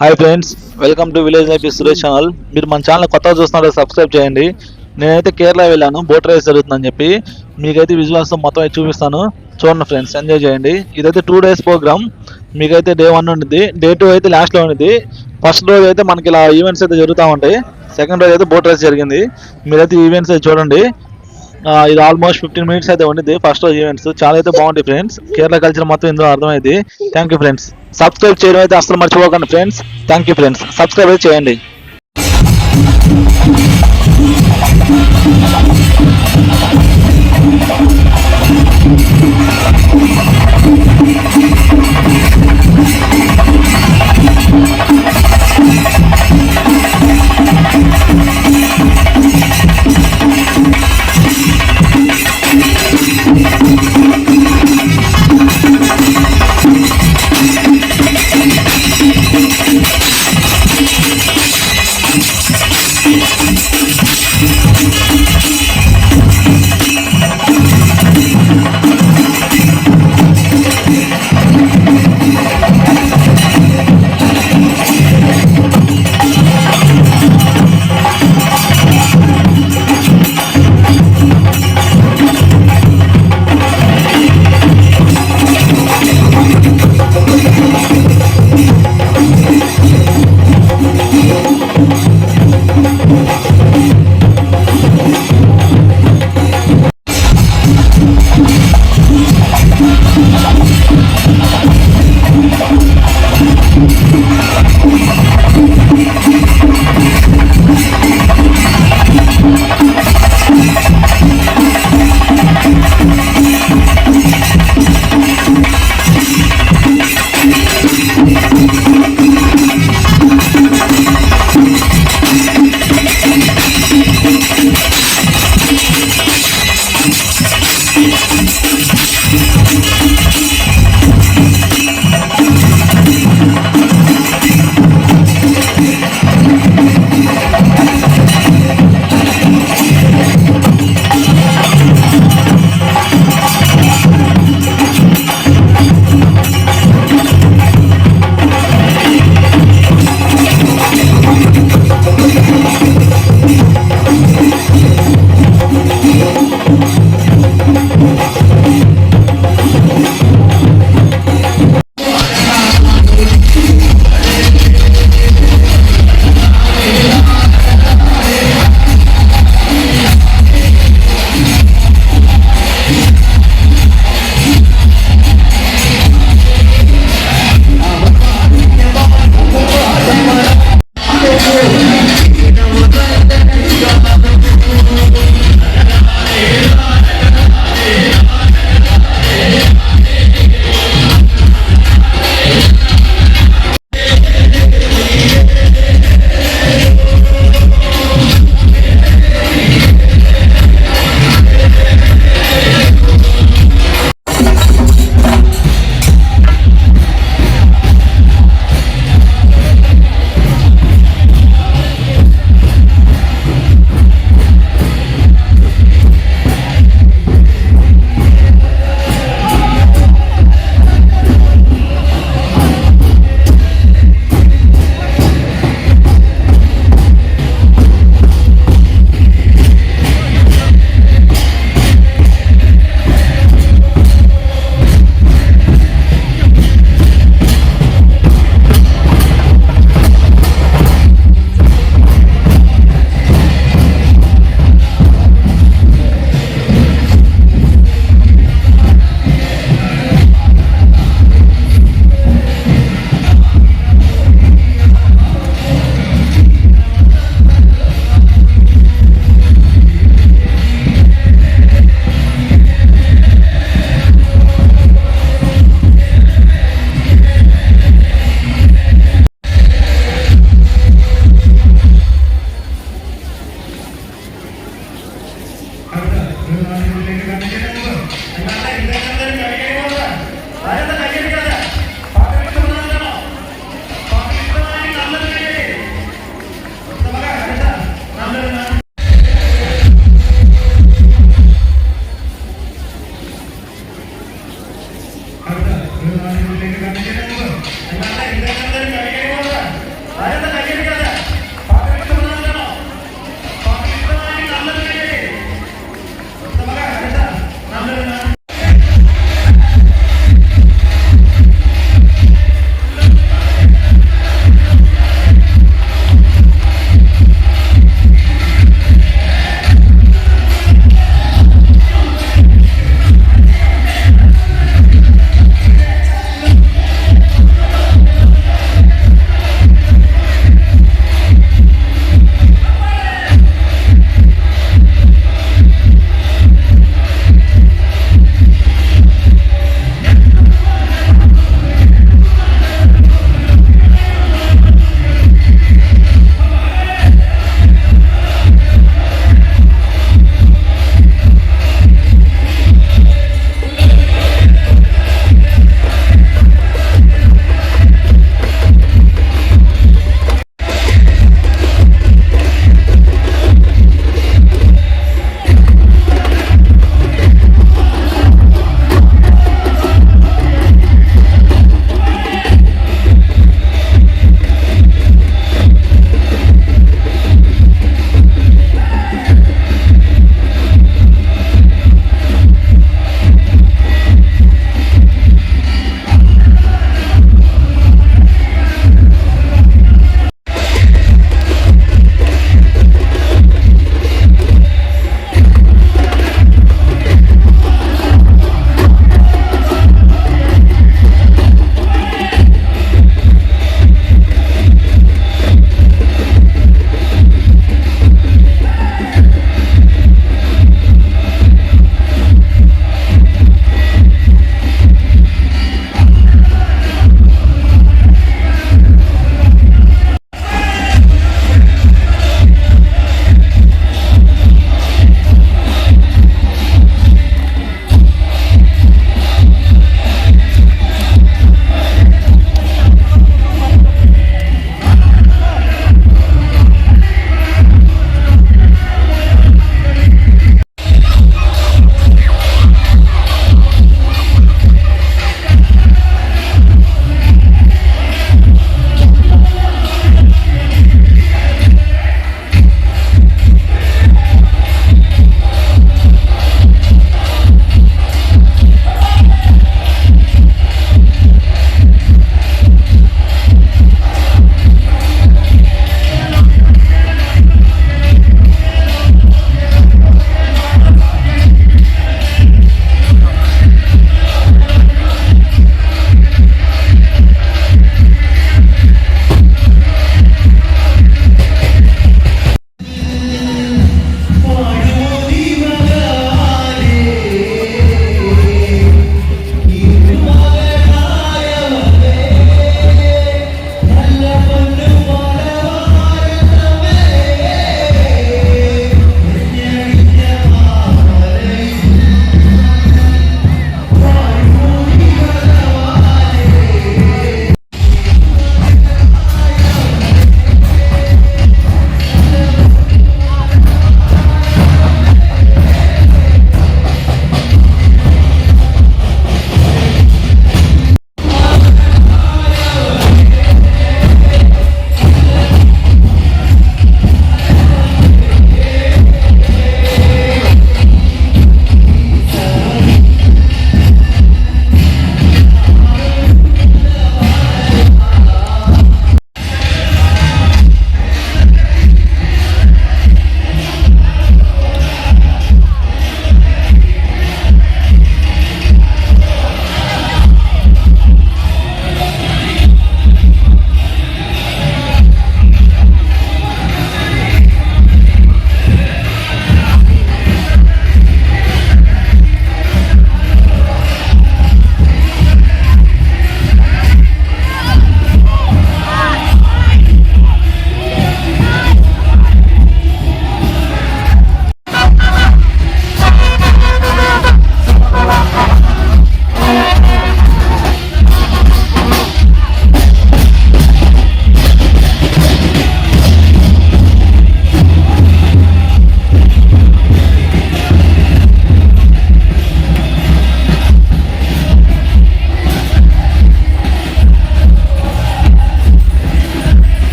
Hi friends, welcome to village life Suresh channel. మీరు మన channel కొత్తగా చూస్తున్నారో సబ్స్క్రైబ్ చేయండి. నేనైతే కేరళ వెళ్ళాను, బోట్ రైస్ జరుగుతుందని చెప్పి. మీకైతే విజువల్స్ మొత్తం అయితే చూపిస్తాను, చూడండి ఫ్రెండ్స్, ఎంజాయ్ చేయండి. ఇదైతే 2 days ప్రోగ్రామ్. మీకైతే Day 1 ఉండిద్ది, Day 2 అయితే లాస్ట్లో ఉండిద్ది. ఫస్ట్ రోజు అయితే మనకి ఇలా ఈవెంట్స్ అయితే జరుగుతూ ఉంటాయి. సెకండ్ రోజు అయితే బోట్ రైస్ జరిగింది. మీరైతే ఈవెంట్స్ అయితే చూడండి. ఇది ఆల్మోస్ట్ 15 minutes అయితే ఉండిద్ది. ఫస్ట్ రోజు ఈవెంట్స్ చాలా అయితే బాగుంటాయి ఫ్రెండ్స్. కేరళ కల్చర్ మొత్తం ఇందులో అర్థమైంది. Thank you friends. సబ్స్క్రైబ్ చేయడం అయితే అసలు మర్చిపోకండి friends. Thank you friends, subscribe అయితే చేయండి.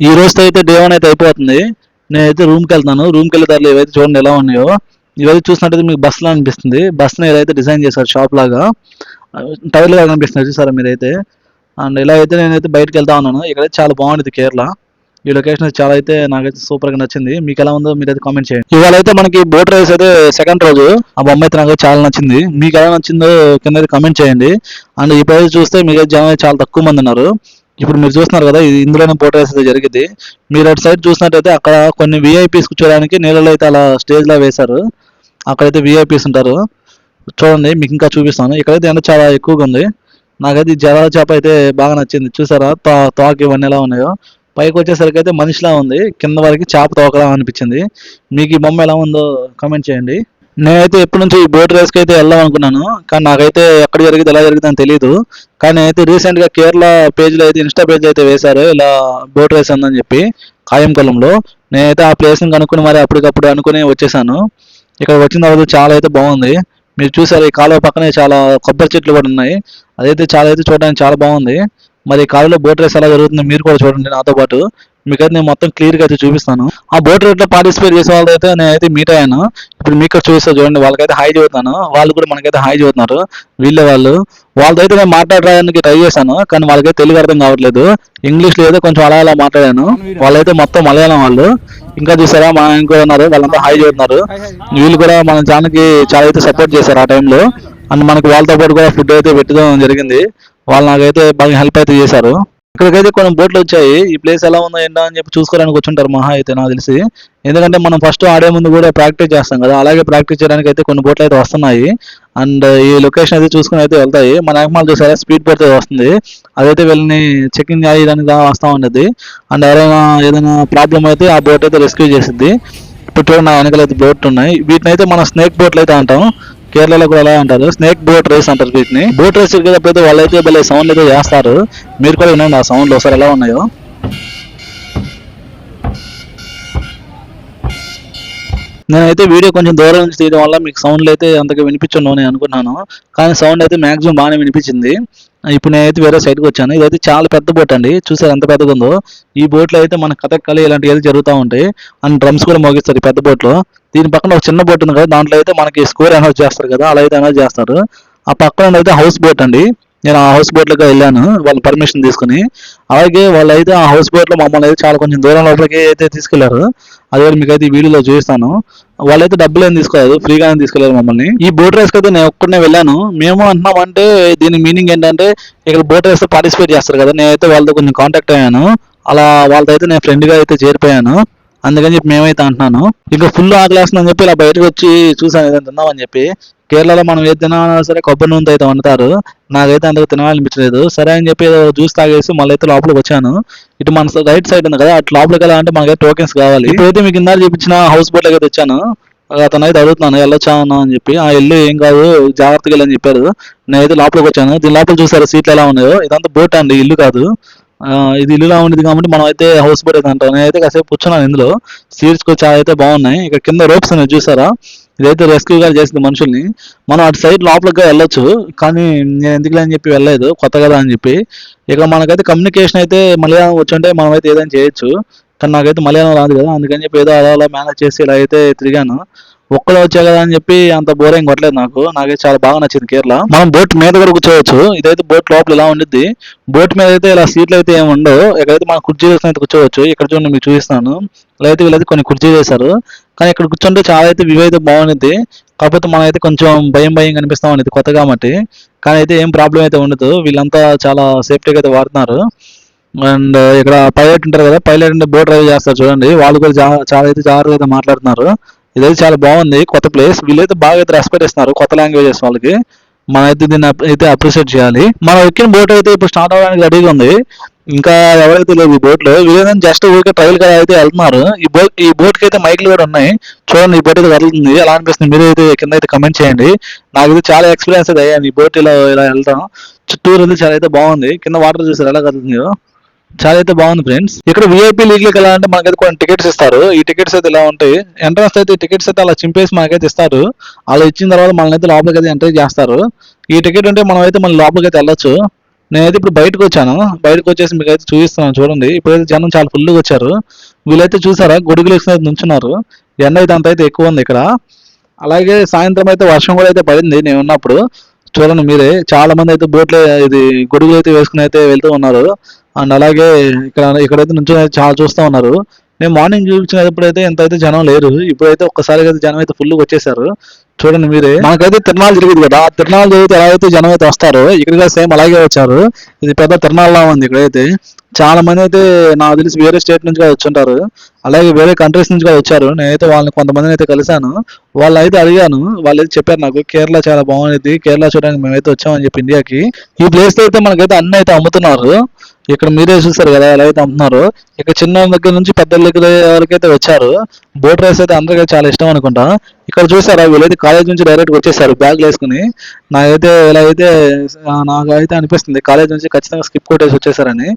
ఈ రోజుతో అయితే డే 1 అయితే అయిపోతుంది. నేనైతే రూమ్కి వెళ్తాను. రూమ్కి వెళ్ళే దారిలో ఇవైతే చూడండి ఎలా ఉన్నాయో. ఇవైతే చూసినట్టయితే మీకు బస్సులా అనిపిస్తుంది. బస్సుని ఏదైతే డిజైన్ చేశారు షాప్ లాగా, టైర్ లాగా అనిపిస్తుంది చూసారా మీరైతే. అండ్ ఇలా అయితే నేనైతే బయటకు వెళ్తా ఉన్నాను. ఇక్కడైతే చాలా బాగుంటుంది కేరళ. ఈ లొకేషన్ అయితే చాలా అయితే నాకైతే సూపర్ గా నచ్చింది. మీకు ఎలా ఉందో మీరైతే కామెంట్ చేయండి. ఇవాళ అయితే మనకి బోట్ రైస్ అయితే సెకండ్ రోజు. ఆ బొమ్మ అయితే నాకు చాలా నచ్చింది. మీకు ఎలా నచ్చిందో కింద అయితే కామెంట్ చేయండి. అండ్ ఈ ప్రైస్ చూస్తే మీకు జనం అయితే చాలా తక్కువ మంది ఉన్నారు. ఇప్పుడు మీరు చూస్తున్నారు కదా, ఇది ఇందులోనే బోట్ రైస్ అయితే జరిగింది. మీరు అటు సైడ్ చూసినట్టయితే అక్కడ కొన్ని విఐపీస్ కూర్చోడానికి నీళ్ళలో అయితే అలా స్టేజ్ లా వేశారు. అక్కడైతే విఐపీస్ ఉంటారు. చూడండి మీకు ఇంకా చూపిస్తాను. ఇక్కడైతే ఎండ చాలా ఎక్కువగా ఉంది. నాకైతే ఈ జరాల చేప అయితే బాగా నచ్చింది. చూసారా తోక ఇవన్నీ ఎలా ఉన్నాయో. పైకి వచ్చేసరికి అయితే మనిషిలా ఉంది, కింద వరకు చేప తోకలా అనిపించింది. మీకు ఈ బొమ్మ ఎలా ఉందో కామెంట్ చేయండి. నేనైతే ఎప్పటి నుంచి ఈ బోట్ రేస్కి అయితే వెళ్దాం అనుకున్నాను, కానీ నాకైతే ఎక్కడ జరిగింది ఎలా జరిగింది అని తెలియదు. కానీ అయితే రీసెంట్గా కేరళ పేజ్లో అయితే ఇన్స్టా పేజ్ అయితే వేశారు ఇలా బోట్ రేస్ ఉందని చెప్పి కాయంకొలంలో. నేనైతే ఆ ప్లేస్ని కనుక్కుని మరి అప్పటికప్పుడు అనుకుని వచ్చేసాను. ఇక్కడ వచ్చిన తర్వాత చాలా అయితే బాగుంది. మీరు చూసారు ఈ కాలువ పక్కనే చాలా కొబ్బరి చెట్లు కూడా ఉన్నాయి. అదైతే చాలా అయితే చూడడానికి చాలా బాగుంది. మరి ఈ కాలువలో బోట్ రేస్ ఎలా జరుగుతుంది మీరు కూడా చూడండి నాతో పాటు. మీకైతే నేను మొత్తం క్లియర్గా అయితే చూపిస్తాను. ఆ బోట్ రేస్లో పార్టిసిపేట్ చేసే వాళ్ళైతే నేనైతే మీట్ అయ్యాను. ఇప్పుడు మీకు చూస్తా చూడండి, వాళ్ళకైతే హాయ్ చెబుతాను, వాళ్ళు కూడా మనకైతే హాయ్ చెబుతున్నారు. వీళ్ళే వాళ్ళు. వాళ్ళతో నేను మాట్లాడడానికి ట్రై చేశాను, కానీ వాళ్ళకైతే తెలుగు అర్థం కావట్లేదు. ఇంగ్లీష్లో ఏదో కొంచెం అలా అలా మాట్లాడాను. వాళ్ళైతే మొత్తం మలయాళం వాళ్ళు. ఇంకా చూసారా మా ఇంకో ఉన్నారు, వాళ్ళంతా హాయ్ చెబుతున్నారు. వీళ్ళు కూడా మన ఛానల్కి చాలా అయితే సపోర్ట్ చేశారు ఆ టైంలో. అండ్ మనకి వాళ్ళతో పాటు కూడా ఫుడ్ అయితే పెట్టడం జరిగింది. వాళ్ళు నాకైతే బాగా హెల్ప్ అయితే చేశారు. ఇక్కడికైతే కొన్ని బోట్లు వచ్చాయి. ఈ ప్లేస్ ఎలా ఉందో ఏంటో అని చెప్పి చూసుకోవడానికి వచ్చుంటారు మహా అయితే నాకు తెలిసి. ఎందుకంటే మనం ఫస్ట్ ఆడే ముందు కూడా ప్రాక్టీస్ చేస్తాం కదా, అలాగే ప్రాక్టీస్ చేయడానికి అయితే కొన్ని బోట్లు అయితే వస్తున్నాయి. అండ్ ఈ లొకేషన్ అయితే చూసుకుని అయితే వెళ్తాయి. మన ఎగమాలు చూసారా స్పీడ్ బోట్ అయితే వస్తుంది. అదైతే వీళ్ళని చెకింగ్ చేయడానికి వస్తూ ఉండేది. అండ్ ఎవరైనా ఏదైనా ప్రాబ్లం అయితే ఆ బోట్ అయితే రెస్క్యూ చేసిద్ది. ఇప్పుడు చూడండి వెనకాల అయితే బోట్ ఉన్నాయి. వీటిని అయితే మనం స్నేక్ బోట్లు అయితే అంటాం. కేరళలో కూడా అలా అంటారు, స్నేక్ బోట్ రేస్ అంటారు వీటిని. బోట్ రేస్ ఎక్కేటప్పుడు వాళ్ళైతే భలే సౌండ్ అయితే చేస్తారు. మీరు కూడా వినండి ఆ సౌండ్లు ఒకసారి ఎలా ఉన్నాయో. నేనైతే వీడియో కొంచెం దూరం నుంచి తీయడం వల్ల మీకు సౌండ్లు అయితే అంతగా వినిపించను నేను అనుకున్నాను, కానీ సౌండ్ అయితే మాక్సిమం బాగానే వినిపించింది. ఇప్పుడు నేనైతే వేరే సైడ్కి వచ్చాను. ఇదైతే చాలా పెద్ద బోట్ అండి, చూసారు ఎంత పెద్దగా ఉందో. ఈ బోట్లో అయితే మన కథక్కళి ఇలాంటివి అయితే జరుగుతూ ఉంటాయి. అండ్ డ్రమ్స్ కూడా మోగిస్తారు ఈ పెద్ద బోట్లో. దీని పక్కన ఒక చిన్న బోట్ ఉంది కదా, దాంట్లో అయితే మనకి స్కోర్ అనౌన్స్ చేస్తారు కదా, అలా అయితే అనౌన్స్ చేస్తారు. ఆ పక్కన అయితే హౌస్ బోట్ అండి. నేను ఆ హౌస్ బోట్లోకి వెళ్ళాను వాళ్ళ పర్మిషన్ తీసుకుని. అలాగే వాళ్ళు అయితే ఆ హౌస్ బోట్లో మమ్మల్ని అయితే చాలా కొంచెం దూరం లోపలికి అయితే తీసుకెళ్లారు. అది కూడా మీకు అయితే ఈ వీడియోలో చూపిస్తాను. వాళ్ళైతే డబ్బులు ఏం తీసుకోలేదు, ఫ్రీగానే తీసుకెళ్లారు మమ్మల్ని. ఈ బోట్ రేస్కి అయితే నేను ఒక్కడనే వెళ్ళాను. మేము అంటున్నామంటే దీని మీనింగ్ ఏంటంటే ఇక్కడ బోట్ రేస్ పార్టిసిపేట్ చేస్తారు కదా, నేనైతే వాళ్ళతో కొంచెం కాంటాక్ట్ అయ్యాను. అలా వాళ్ళతో అయితే నేను ఫ్రెండ్గా అయితే చేరిపోయాను. అందుకని చెప్పి మేమైతే అంటున్నాను. ఇంకా ఫుల్ ఆకలేస్తుందని చెప్పి ఇలా బయటకు వచ్చి చూసాను ఏదైనా తిందామని చెప్పి. కేరళలో మనం ఏది తినాలన్నా సరే కొబ్బరి నూనెతో అయితే వండుతారు. నాకైతే అందుకు తినాలనిపించలేదు. సరే అని చెప్పి జ్యూస్ తాగేసి మళ్ళీ అయితే లోపలికి వచ్చాను. ఇటు మన రైట్ సైడ్ ఉంది కదా, అటు లోపలికి వెళ్ళాలంటే మనకైతే టోకెన్స్ కావాలి. ఇప్పుడైతే మీకు ఇందాక చూపించిన హౌస్ బోట్ అయితే వచ్చాను. అతను అయితే అడుగుతున్నాను వెళ్ళొచ్చా అన్నా అని చెప్పి. ఆ ఇల్లు ఏం కాదు జాగ్రత్తగా వెళ్ళని చెప్పారు. నేనైతే లోపలికి వచ్చాను. దీని లోపల చూసారు సీట్లు ఎలా ఉన్నాయో. ఇదంతా బోట్ అండి, ఇల్లు కాదు. ఇది ఇల్లులా ఉండేది కాబట్టి మనం అయితే హౌస్ బోట్ అయితే అంటాం. నేనైతే కాసేపు కూర్చున్నాను ఇందులో. సీట్స్ కూడా చాలా అయితే బాగున్నాయి. ఇక్కడ కింద రోప్స్ ఉన్నాయి చూసారా, ఇదైతే రెస్క్యూగా చేసింది మనుషుల్ని. మనం అటు సైడ్ లోపలికి వెళ్ళొచ్చు, కానీ నేను ఎందుకులే అని చెప్పి వెళ్ళలేదు, కొత్త కదా అని చెప్పి. ఇక మనకైతే కమ్యూనికేషన్ అయితే మలయాళం వచ్చుంటే మనం అయితే ఏదైనా చేయొచ్చు, కానీ నాకైతే మలయాళం రాదు కదా, అందుకని చెప్పి ఏదో అలా అలా మేనేజ్ చేసి ఇలా అయితే తిరిగాను. ఒక్కడే వచ్చా కదా అని చెప్పి అంత బోరింగ్ కొట్టలేదు నాకైతే చాలా బాగా నచ్చింది కేరళ. మనం బోట్ మీద కూడా కూర్చోవచ్చు. ఇదైతే బోట్ లోపల ఇలా ఉండిద్ది. బోట్ మీద అయితే ఇలా సీట్లు అయితే ఏమి ఉండవు. ఇక్కడైతే మనం కుర్చీ వేసుకుని అయితే కూర్చోవచ్చు. ఇక్కడ చూడండి మీకు చూపిస్తాను. ఇలా అయితే వీళ్ళైతే కొన్ని కుర్చీ వేశారు, కానీ ఇక్కడ కూర్చుంటే చాలా అయితే వ్యూ అయితే బాగుంది. కాకపోతే మనం అయితే కొంచెం భయం భయం కనిపిస్తాం అనేది కొత్త కాబట్టి, కానీ అయితే ఏం ప్రాబ్లం అయితే ఉండదు. వీళ్ళంతా చాలా సేఫ్టీగా అయితే వాడుతున్నారు. అండ్ ఇక్కడ పైలట్ ఉంటారు కదా, పైలట్ అంటే బోట్ డ్రైవ్ చేస్తారు చూడండి, వాళ్ళు కూడా చాలా అయితే జాగ్రత్తగా అయితే మాట్లాడుతున్నారు. ఇదైతే చాలా బాగుంది, కొత్త ప్లేస్. వీళ్ళైతే బాగా అయితే రెస్పెక్ట్ ఇస్తున్నారు కొత్త లాంగ్వేజెస్ వాళ్ళకి. మనం అయితే దీన్ని అయితే అప్రిషియేట్ చేయాలి. మనం ఎక్కిన బోట్ అయితే ఇప్పుడు స్టార్ట్ అవ్వడానికి రెడీగా ఉంది. ఇంకా ఎవరైతే లేదు ఈ బోట్ లో, వీళ్ళేదని జస్ట్ ఊరికే ట్రైల్ కదా అయితే వెళ్తున్నారు. ఈ బోట్ కి అయితే మైకులు కూడా ఉన్నాయి. చూడండి ఈ బోట్ అయితే కదులుతుంది, ఎలా అనిపిస్తుంది మీరు అయితే కింద అయితే కమెంట్ చేయండి. నాకు ఇది చాలా ఎక్స్పీరియన్స్ అయితే అయ్యాను ఈ బోట్ ఇలా ఇలా వెళ్తాం. చుట్టూరు ఉంది, చాలా అయితే బాగుంది. కింద వాటర్ చూసారు ఎలా కదులుతుందో, చాలా అయితే బాగుంది ఫ్రెండ్స్. ఇక్కడ విఐపీ లీగ్లకి ఎలా అంటే మనకైతే కొన్ని టికెట్స్ ఇస్తారు. ఈ టికెట్స్ అయితే ఇలా ఉంటాయి. ఎంట్రన్స్ అయితే టికెట్స్ అయితే అలా చింపేసి మనకైతే ఇస్తారు. అలా ఇచ్చిన తర్వాత మనల్ని అయితే లోపలికి అయితే ఎంట్రీ చేస్తారు. ఈ టికెట్ ఉంటే మనం అయితే మన లోపలికి అయితే వెళ్ళొచ్చు. నేనైతే ఇప్పుడు బయటకు వచ్చాను. బయటకు వచ్చేసి మీకు అయితే చూపిస్తున్నాను చూడండి. ఇప్పుడైతే జనం చాలా ఫుల్గా వచ్చారు. వీళ్ళైతే చూసారా గొడుగులు వేసుకుని నుంచున్నారు. ఎండ అయితే అంత అయితే ఎక్కువ ఉంది ఇక్కడ. అలాగే సాయంత్రం అయితే వర్షం కూడా అయితే పడింది నేను ఉన్నప్పుడు. చూడండి మీరే, చాలా మంది అయితే బోట్లు ఇది గొడుగులు అయితే వేసుకుని అయితే వెళ్తూ ఉన్నారు. అండ్ అలాగే ఇక్కడైతే నుంచి చాలా చూస్తూ ఉన్నారు. నేను మార్నింగ్ చూపించినప్పుడు అయితే ఎంత అయితే జనం లేరు. ఇప్పుడైతే ఒక్కసారిగా అయితే జనం అయితే ఫుల్ వచ్చేసారు. చూడండి మీరే, మనకైతే తిరణాలు జరిగింది కదా, ఆ తిరణాలు జరిగితే ఎలా అయితే జనం అయితే వస్తారో ఇక్కడ కూడా సేమ్ అలాగే వచ్చారు. ఇది పెద్ద తిరణాల్లా ఉంది. ఇక్కడైతే చాలా మంది అయితే నాకు తెలిసి వేరే స్టేట్ నుంచి కూడా వచ్చుంటారు. అలాగే వేరే కంట్రీస్ నుంచి కూడా వచ్చారు. నేనైతే వాళ్ళని కొంతమందిని అయితే కలిశాను. వాళ్ళు అయితే అడిగాను, వాళ్ళు అయితే చెప్పారు నాకు కేరళ చాలా బాగుంది, కేరళ చూడడానికి మేమైతే వచ్చామని చెప్పి ఇండియాకి. ఈ ప్లేస్ లో అయితే మనకైతే అన్ని అయితే అమ్ముతున్నారు. ఇక్కడ మీరే చూసారు కదా ఎలా అయితే అమ్ముతున్నారు. ఇక్కడ చిన్న దగ్గర నుంచి పెద్ద దగ్గర వరకు అయితే వచ్చారు. బోట్ రైస్ అయితే అందరికీ చాలా ఇష్టం అనుకుంటా. ఇక్కడ చూసారా వీళ్ళైతే కాలేజ్ నుంచి డైరెక్ట్ వచ్చేసారు బ్యాగ్లు వేసుకుని. నాకైతే ఇలా అయితే నాకైతే అనిపిస్తుంది కాలేజ్ నుంచి ఖచ్చితంగా స్కిప్ కొట్టేసి వచ్చేసారని.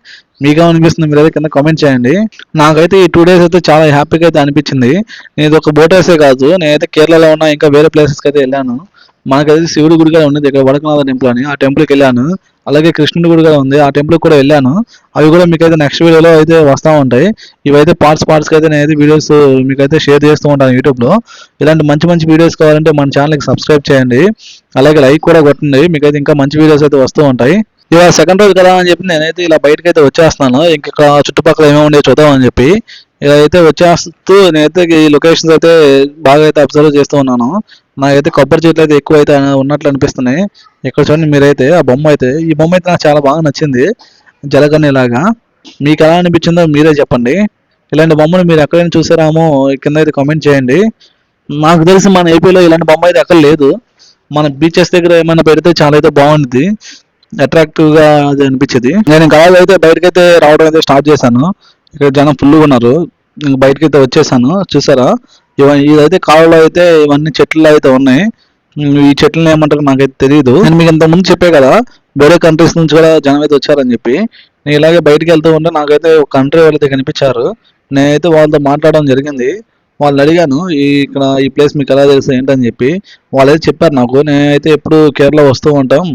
మీకేమో అనిపిస్తుంది మీరైతే కింద కామెంట్ చేయండి. నాకైతే ఈ 2 days అయితే చాలా హ్యాపీగా అయితే అనిపించింది. నేను ఇది ఒక బోట్ రైసే కాదు, నేనైతే కేరళలో ఉన్న ఇంకా వేరే ప్లేసెస్కి అయితే వెళ్ళాను. మనకైతే శివుడి గుడి కూడా ఉంది ఇక్కడ, వడకనాథ టెంపుల్ అని, ఆ టెంపుల్కి వెళ్ళాను. అలాగే కృష్ణుడి గుడి కూడా ఉంది, ఆ టెంపుల్ కూడా వెళ్ళాను. అవి కూడా మీకైతే నెక్స్ట్ వీడియోలో అయితే వస్తూ ఉంటాయి. ఇవైతే పార్ట్స్కి అయితే నేనైతే వీడియోస్ మీకైతే షేర్ చేస్తూ ఉంటాను యూట్యూబ్లో. ఇలాంటి మంచి మంచి వీడియోస్ కావాలంటే మన ఛానల్కి సబ్స్క్రైబ్ చేయండి. అలాగే లైక్ కూడా కొట్టండి, మీకైతే ఇంకా మంచి వీడియోస్ అయితే వస్తూ ఉంటాయి. ఇవాళ సెకండ్ రోజు కదా అని చెప్పి నేనైతే ఇలా బయటకు అయితే వచ్చేస్తున్నాను. ఇంకా చుట్టుపక్కల ఏమేమి ఉండేవి చూద్దామని చెప్పి ఇలా అయితే వచ్చేస్తూ నేనైతే ఈ లొకేషన్స్ అయితే బాగా అయితే అబ్జర్వ్ చేస్తూ ఉన్నాను. నాకైతే కొబ్బరి చెట్లు అయితే ఎక్కువ అయితే ఉన్నట్లు అనిపిస్తున్నాయి. ఇక్కడ చూడండి మీరైతే ఆ బొమ్మ అయితే, ఈ బొమ్మ అయితే నాకు చాలా బాగా నచ్చింది, జలగన్ని లాగా. మీకు ఎలా అనిపించిందో మీరే చెప్పండి. ఇలాంటి బొమ్మను మీరు ఎక్కడైనా చూసారామో కింద అయితే కామెంట్ చేయండి. నాకు తెలిసి మన ఏపీలో ఇలాంటి బొమ్మ అయితే ఎక్కడ లేదు. మన బీచెస్ దగ్గర ఏమైనా పెడితే చాలా అయితే బాగుంటుంది, అట్రాక్టివ్ గా అది అనిపించేది. నేను ఇంకా అయితే బయటకైతే రావడం అయితే స్టార్ట్ చేశాను. ఇక్కడ జనం ఫుల్గా ఉన్నారు. ఇంక బయటకైతే వచ్చేసాను. చూసారా ఇదైతే కాలంలో అయితే ఇవన్నీ చెట్లు అయితే ఉన్నాయి. ఈ చెట్లను ఏమంటారు నాకైతే తెలియదు. నేను మీకు ఇంత ముందు చెప్పే కదా వేరే కంట్రీస్ నుంచి కూడా జనం అయితే వచ్చారని చెప్పి. నేను ఇలాగే బయటకు వెళ్తూ ఉంటే నాకైతే ఒక కంట్రీ వాళ్ళైతే కనిపించారు. నేనైతే వాళ్ళతో మాట్లాడడం జరిగింది. వాళ్ళని అడిగాను ఇక్కడ ఈ ప్లేస్ మీకు ఎలా తెలుసు ఏంటని చెప్పి. వాళ్ళైతే చెప్పారు నాకు, నేనైతే ఎప్పుడు కేరళ వస్తూ ఉంటాం,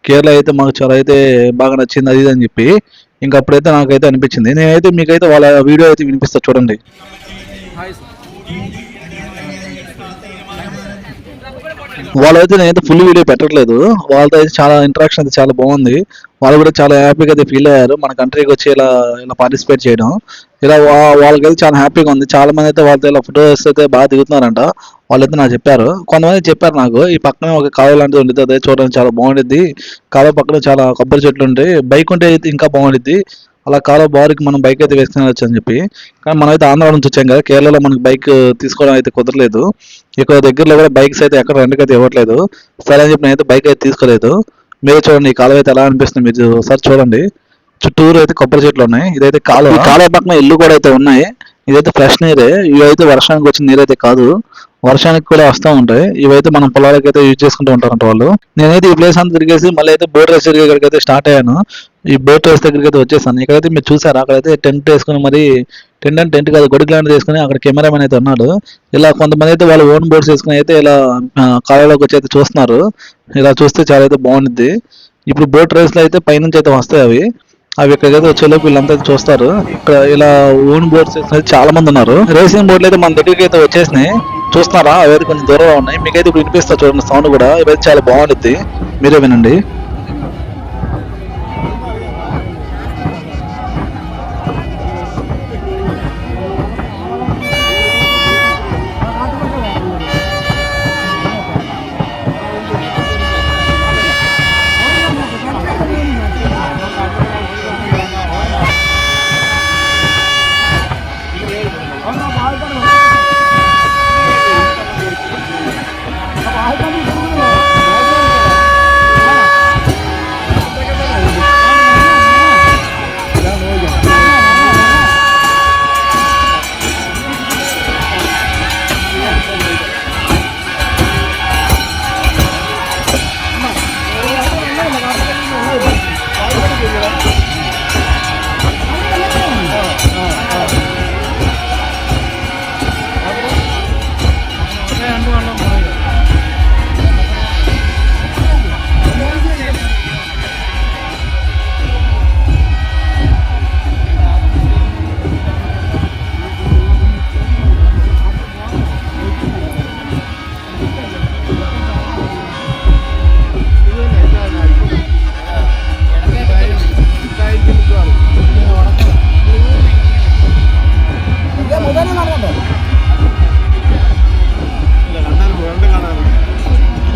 కేరళ అయితే మాకు చాలా అయితే బాగా నచ్చింది అది ఇది అని చెప్పి. ఇంకా అప్పుడైతే నాకైతే అనిపించింది. నేనైతే మీకైతే వాళ్ళ వీడియో అయితే వినిపిస్తా చూడండి. వాళ్ళైతే నేనైతే ఫుల్ వీడియో పెట్టట్లేదు. వాళ్ళతో అయితే చాలా ఇంటరాక్షన్ అయితే చాలా బాగుంది. వాళ్ళు కూడా చాలా హ్యాపీగా అయితే ఫీల్ అయ్యారు మన కంట్రీకి వచ్చి ఇలా ఇలా పార్టిసిపేట్ చేయడం. ఇలా వాళ్ళకైతే చాలా హ్యాపీగా ఉంది. చాలా మంది అయితే వాళ్ళతో ఇలా ఫోటోస్ అయితే బాగా దిగుతున్నారంట. వాళ్ళైతే నాకు చెప్పారు. కొంతమంది చెప్పారు నాకు ఈ పక్కనే ఒక కాలువ లాంటిది ఉంటుంది, అదే చూడడానికి చాలా బాగుంటుంది, కాలువ పక్కన చాలా కొబ్బరి చెట్లు ఉంటాయి, బైక్ ఉంటే అయితే ఇంకా బాగుంటుంది, అలా కాలువ బారికి మనం బైక్ అయితే వేసుకుని వెళ్ళొచ్చు అని చెప్పి. కానీ మనం అయితే ఆంధ్ర నుంచి వచ్చాం కదా, కేరళలో మనకి బైక్ తీసుకోవడం అయితే కుదరలేదు. ఇక్కడ దగ్గరలో కూడా బైక్స్ అయితే ఎక్కడ రెంట్కి అయితే ఇవ్వట్లేదు. సరే అని చెప్పి నేనైతే బైక్ అయితే తీసుకోలేదు. మీరు చూడండి ఈ కాలువ అయితే ఎలా అనిపిస్తుంది మీరు ఒకసారి చూడండి. చుట్టూరు అయితే కొబ్బరి చెట్లు ఉన్నాయి. ఇదైతే కాలువ, కాలువ పక్కన ఇల్లు కూడా అయితే ఉన్నాయి. ఇదైతే ఫ్రెష్ నీరే, ఇవైతే వర్షానికి వచ్చిన నీరు అయితే కాదు, వర్షానికి కూడా వస్తూ ఉంటాయి. ఇవైతే మనం పొలాలకి అయితే యూజ్ చేసుకుంటూ ఉంటారంట వాళ్ళు. నేనైతే ఈ ప్లేస్ అంతా తిరిగేసి మళ్ళీ అయితే బోట్ రేస్ దగ్గరికి అయితే స్టార్ట్ అయ్యాను. ఈ బోట్ రేస్ దగ్గరికి అయితే వచ్చేసాను. ఇక్కడైతే మీరు చూసారు అక్కడైతే టెంట్ వేసుకుని, మరి టెంట్ అంటే టెంట్ కాదు గొడుగు లాంటిది వేసుకుని అక్కడ కెమెరామెన్ అయితే ఉన్నాడు. ఇలా కొంతమంది అయితే వాళ్ళు ఓన్ బోట్స్ వేసుకుని అయితే ఇలా కాలువలోకి వచ్చి అయితే చూస్తున్నారు. ఇలా చూస్తే చాలా అయితే బాగుంటుంది. ఇప్పుడు బోట్ రేస్లో అయితే పైనుంచి అయితే వస్తాయి అవి. అవి ఇక్కడికైతే వచ్చేలోపు వీళ్ళంతా చూస్తారు. ఇక్కడ ఇలా ఓన్ బోట్స్ చాలా మంది ఉన్నారు. రేసింగ్ బోట్లు అయితే మన దగ్గరికి అయితే వచ్చేసినాయి. చూస్తున్నారా అవి అయితే కొంచెం దూరంలో ఉన్నాయి. మీకైతే ఇప్పుడు వినిపిస్తా చూడండి సౌండ్ కూడా. ఇవైతే చాలా బాగుంటుంది, మీరే వినండి.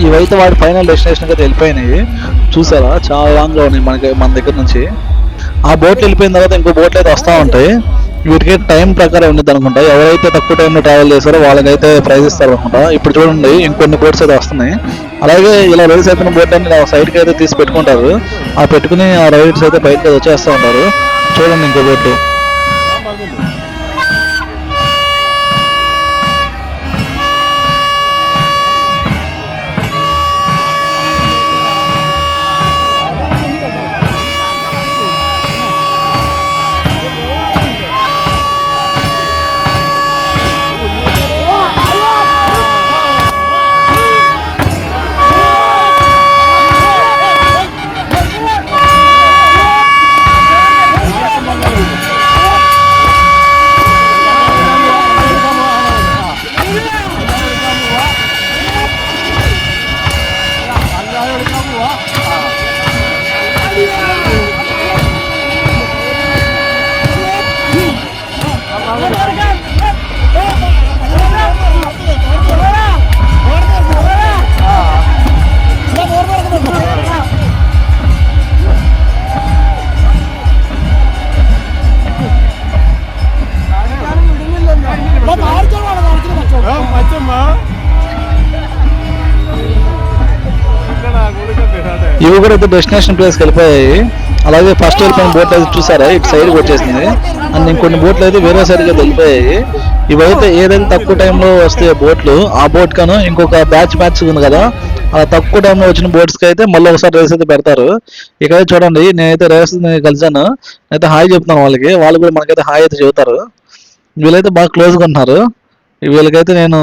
ఇవైతే వాడి ఫైనల్ డెస్టినేషన్ అయితే వెళ్ళిపోయినాయి. చూసారా చాలా లాంగ్ లో ఉన్నాయి మనకి మన దగ్గర నుంచి. ఆ బోట్లు వెళ్ళిపోయిన తర్వాత ఇంకో బోట్లు అయితే వస్తూ ఉంటాయి. వీటికి టైం ప్రకారం ఉండదు అనుకుంటా. ఎవరైతే తక్కువ టైంలో ట్రావెల్ చేస్తారో వాళ్ళకైతే ప్రైజ్ ఇస్తారు అనుకుంటా. ఇప్పుడు చూడండి ఇంకొన్ని బోట్స్ అయితే వస్తున్నాయి. అలాగే ఇలా రైడ్స్ అయిపోయిన బోట్ అన్ని సైడ్కి అయితే తీసి పెట్టుకుంటారు. ఆ పెట్టుకుని ఆ రైడ్స్ అయితే బయటకి వచ్చేస్తూ ఉంటారు. చూడండి ఇంకో బోట్లు. ఇవి కూడా అయితే డెస్టినేషన్ ప్లేస్కి వెళ్ళిపోయాయి. అలాగే ఫస్ట్ వెళ్ళిపోయిన బోట్ అయితే చూసారా ఇటు సైడ్కి వచ్చేసింది. అండ్ ఇంకొన్ని బోట్లు అయితే వేరే సైడ్కి అయితే వెళ్ళిపోయాయి. ఇవైతే ఏదైతే తక్కువ టైంలో వస్తాయో బోట్లు ఆ బోట్ కాను ఇంకొక బ్యాచ్ ఉంది కదా, అలా తక్కువ టైంలో వచ్చిన బోట్స్కి అయితే మళ్ళీ ఒకసారి రేస్ అయితే పెడతారు. ఇకైతే చూడండి నేనైతే రేస్ కలిసాను. అయితే హాయ్ చెప్తున్నాను వాళ్ళకి, వాళ్ళు కూడా మనకైతే హాయ్ అయితే చెబుతారు. వీళ్ళైతే బాగా క్లోజ్గా ఉంటున్నారు. వీళ్ళకైతే నేను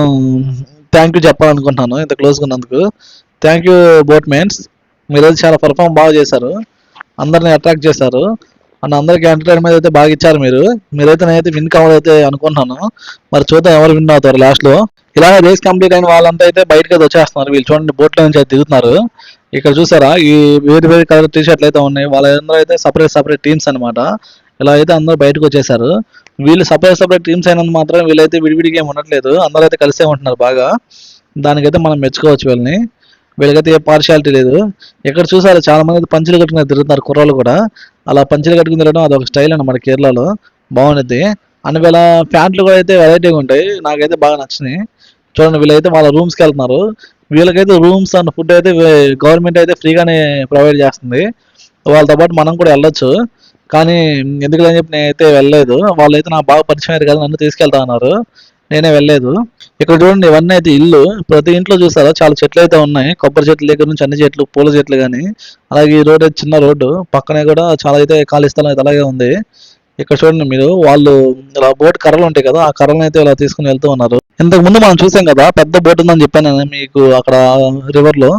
థ్యాంక్ యూ చెప్పాలనుకుంటున్నాను ఇంత క్లోజ్గా ఉన్నందుకు. థ్యాంక్ యూ బోట్ మెన్స్, మీరైతే చాలా పర్ఫామ్ బాగా చేశారు, అందరిని అట్రాక్ట్ చేశారు అండ్ అందరికి ఎంటర్టైన్మెంట్ అయితే బాగా ఇచ్చారు. మీరైతే నేనైతే విన్ కావాలైతే అనుకుంటున్నాను. మరి చూద్దాం ఎవరు విన్ అవుతారు లాస్ట్ లో. ఇలాగే రేస్ కంప్లీట్ అయిన వాళ్ళంతా అయితే బయటకి అయితే వచ్చేస్తున్నారు. వీళ్ళు చూడండి బోట్లో నుంచి అయితే దిగుతున్నారు. ఇక్కడ చూసారా ఈ వేరు వేరు కలర్ టీ షర్ట్లు అయితే ఉన్నాయి. వాళ్ళందరూ అయితే సపరేట్ టీమ్స్ అనమాట. ఇలా అయితే అందరూ బయటకు వచ్చేసారు. వీళ్ళు సపరేట్ టీమ్స్ అయినందు మాత్రం వీళ్ళైతే విడివిడిగా ఏమి ఉండట్లేదు, అందరూ అయితే కలిసే ఉంటున్నారు బాగా. దానికైతే మనం మెచ్చుకోవచ్చు వీళ్ళని. వీళ్ళకైతే ఏ పార్షియాలిటీ లేదు. ఇక్కడ చూసారు చాలా మంది పంచులు కట్టుకుని తిరుగుతున్నారు కుర్రాళ్ళు కూడా. అలా పంచులు కట్టుకుని తిరగడం అదొక స్టైల్ అన్నమాట కేరళలో, బాగుంటుంది. అండ్ వీళ్ళ ప్యాంట్లు కూడా అయితే వెరైటీగా ఉంటాయి, నాకైతే బాగా నచ్చినాయి. చూడండి వీళ్ళైతే వాళ్ళ రూమ్స్కి వెళ్తున్నారు. వీళ్ళకైతే రూమ్స్ అండ్ ఫుడ్ అయితే గవర్నమెంట్ అయితే ఫ్రీగానే ప్రొవైడ్ చేస్తుంది. వాళ్ళతో పాటు మనం కూడా వెళ్ళొచ్చు, కానీ ఎందుకులని చెప్పి నేనైతే వెళ్ళలేదు. వాళ్ళైతే నాకు బాగా పరిచయం అయ్యారు కదా, నన్ను తీసుకెళ్తా అన్నారు, నేనే వెళ్ళలేదు. ఇక్కడ చూడండి ఇవన్నీ అయితే ఇల్లు. ప్రతి ఇంట్లో చూసారా చాలా చెట్లు అయితే ఉన్నాయి. కొబ్బరి చెట్ల దగ్గర నుంచి అన్ని చెట్లు, పూల చెట్లు కానీ. అలాగే ఈ రోడ్ అయితే చిన్న రోడ్డు, పక్కనే కూడా చాలా అయితే ఖాళీ స్థలం అయితే అలాగే ఉంది. ఇక్కడ చూడండి మీరు, వాళ్ళు ఇలా బోట్ కర్రలు ఉంటాయి కదా, ఆ కర్రలను అయితే ఇలా తీసుకుని వెళ్తూ ఉన్నారు. ఇంతకు ముందు మనం చూసాం కదా పెద్ద బోట్ ఉందని చెప్పాను నేను మీకు అక్కడ రివర్ లో.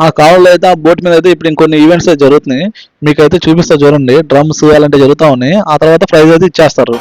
ఆ కాలంలో అయితే ఆ బోట్ మీద అయితే ఇప్పుడు ఇంకొన్ని ఈవెంట్స్ అయితే జరుగుతున్నాయి. మీకైతే చూపిస్తా చూడండి. డ్రమ్స్ అలాంటివి జరుగుతూ ఉన్నాయి. ఆ తర్వాత ప్రైజ్ అయితే ఇచ్చేస్తారు.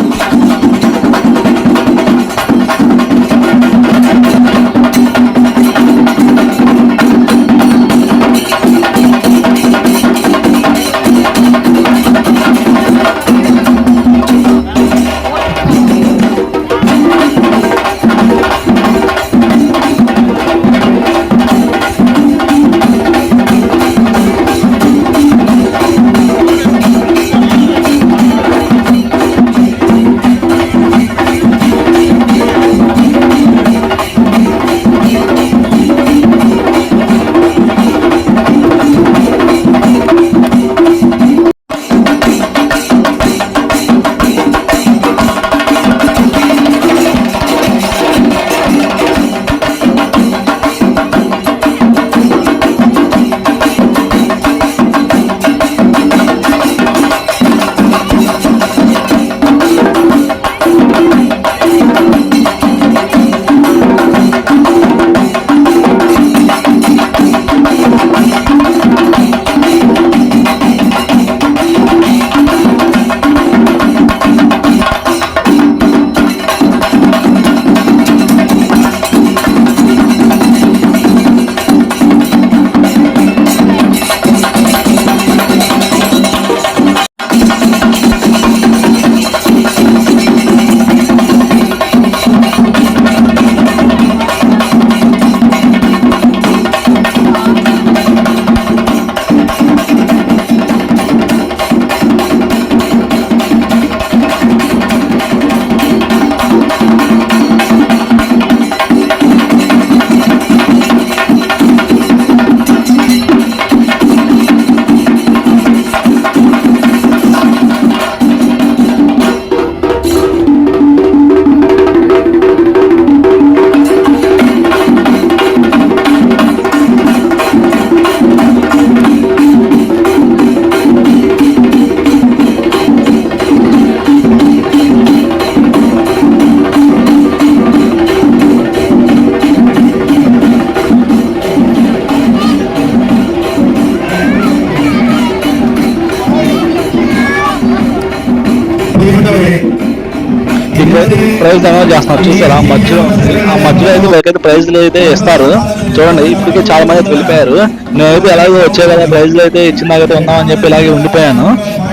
ఇక్కడైతే ప్రైజ్ అనౌన్స్ చేస్తున్నారు చూసారా, ఆ మధ్యలో అయితే వీళ్ళకైతే ప్రైజ్లు అయితే ఇస్తారు. చూడండి ఇప్పటికే చాలా మంది అయితే వెళ్ళిపోయారు. నేనైతే ఎలాగో వచ్చే కదా ప్రైజ్లు అయితే ఇచ్చినాకైతే ఉన్నామని చెప్పి ఇలాగే ఉండిపోయాను.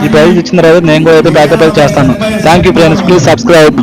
ఈ ప్రైజ్ ఇచ్చిన తర్వాత నేను కూడా అయితే బ్యాకప్ అయితే చేస్తాను. Thank you friends, please subscribe.